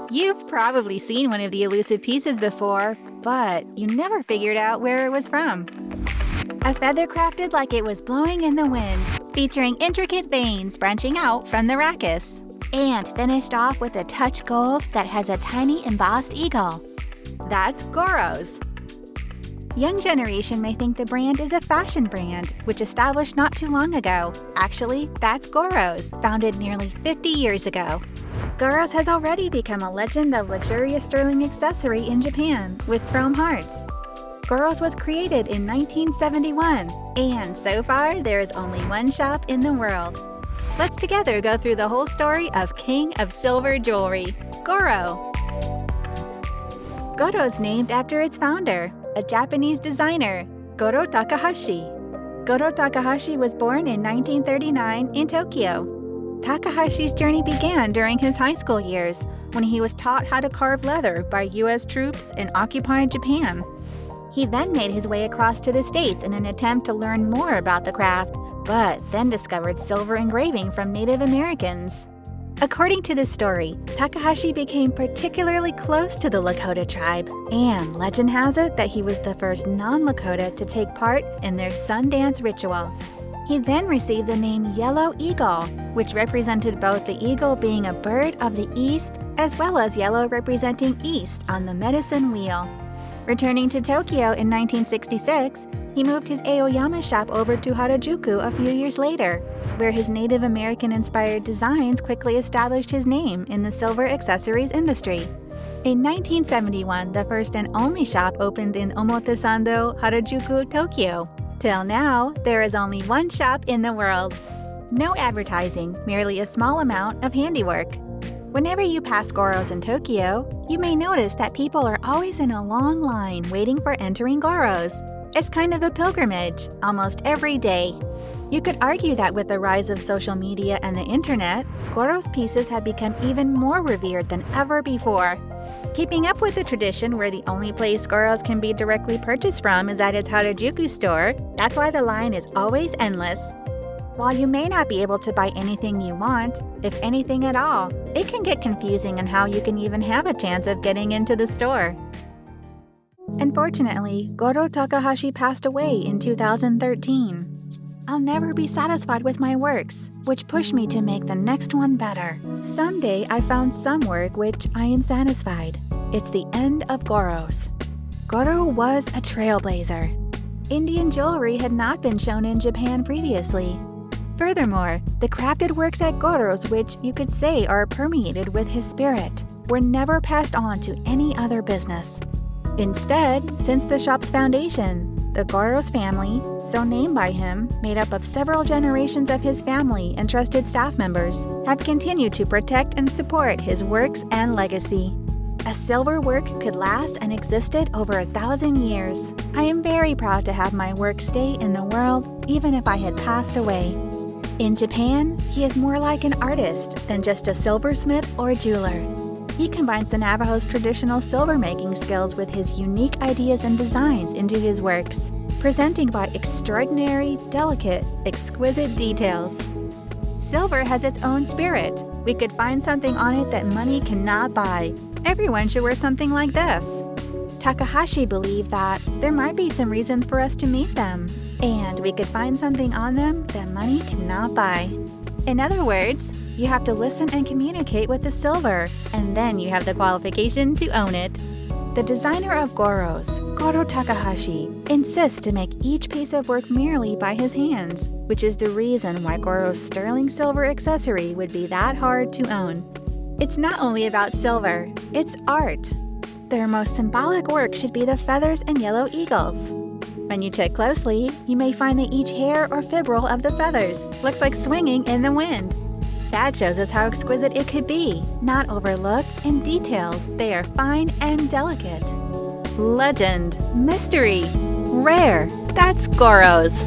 You've probably seen one of the elusive pieces before, but you never figured out where it was from. A feather crafted like it was blowing in the wind, featuring intricate veins branching out from the rachis, and finished off with a touch gold that has a tiny embossed eagle. That's Goro's. Young generation may think the brand is a fashion brand, which established not too long ago. Actually, that's Goro's, founded nearly 50 years ago. Goro's has already become a legend of luxurious sterling accessory in Japan, with chrome hearts. Goro's was created in 1971, and so far there is only one shop in the world. Let's together go through the whole story of King of Silver Jewelry, Goro. Goro's named after its founder, a Japanese designer, Goro Takahashi. Goro Takahashi was born in 1939 in Tokyo. Takahashi's journey began during his high school years, when he was taught how to carve leather by U.S. troops in occupied Japan. He then made his way across to the States in an attempt to learn more about the craft, but then discovered silver engraving from Native Americans. According to the story, Takahashi became particularly close to the Lakota tribe, and legend has it that he was the first non-Lakota to take part in their sun dance ritual. He then received the name Yellow Eagle, which represented both the eagle being a bird of the east as well as yellow representing east on the medicine wheel. Returning to Tokyo in 1966, he moved his Aoyama shop over to Harajuku a few years later, where his Native American-inspired designs quickly established his name in the silver accessories industry. In 1971, the first and only shop opened in Omotesando, Harajuku, Tokyo. Till now, there is only one shop in the world. No advertising, merely a small amount of handiwork. Whenever you pass Goro's in Tokyo, you may notice that people are always in a long line waiting for entering Goro's. It's kind of a pilgrimage, almost every day. You could argue that with the rise of social media and the internet, Goro's pieces have become even more revered than ever before. Keeping up with the tradition where the only place Goro's can be directly purchased from is at its Harajuku store, that's why the line is always endless. While you may not be able to buy anything you want, if anything at all, it can get confusing on how you can even have a chance of getting into the store. Unfortunately, Goro Takahashi passed away in 2013. I'll never be satisfied with my works, which push me to make the next one better. Someday I found some work which I am satisfied. It's the end of Goro's. Goro was a trailblazer. Indian jewelry had not been shown in Japan previously. Furthermore, the crafted works at Goro's, which you could say are permeated with his spirit, were never passed on to any other business. Instead, since the shop's foundation, the Goro's family, so named by him, made up of several generations of his family and trusted staff members, have continued to protect and support his works and legacy. A silver work could last and existed over 1,000 years. I am very proud to have my work stay in the world, even if I had passed away. In Japan, he is more like an artist than just a silversmith or jeweler. He combines the Navajo's traditional silver-making skills with his unique ideas and designs into his works, presenting by extraordinary, delicate, exquisite details. Silver has its own spirit. We could find something on it that money cannot buy. Everyone should wear something like this. Takahashi believed that there might be some reasons for us to meet them, and we could find something on them that money cannot buy. In other words, you have to listen and communicate with the silver, and then you have the qualification to own it. The designer of Goro's, Goro Takahashi, insists to make each piece of work merely by his hands, which is the reason why Goro's sterling silver accessory would be that hard to own. It's not only about silver, it's art. Their most symbolic work should be the feathers and yellow eagles. When you check closely, you may find that each hair or fibril of the feathers looks like swinging in the wind. That shows us how exquisite it could be, not overlooked in details. They are fine and delicate. Legend, mystery, rare. That's Goro's.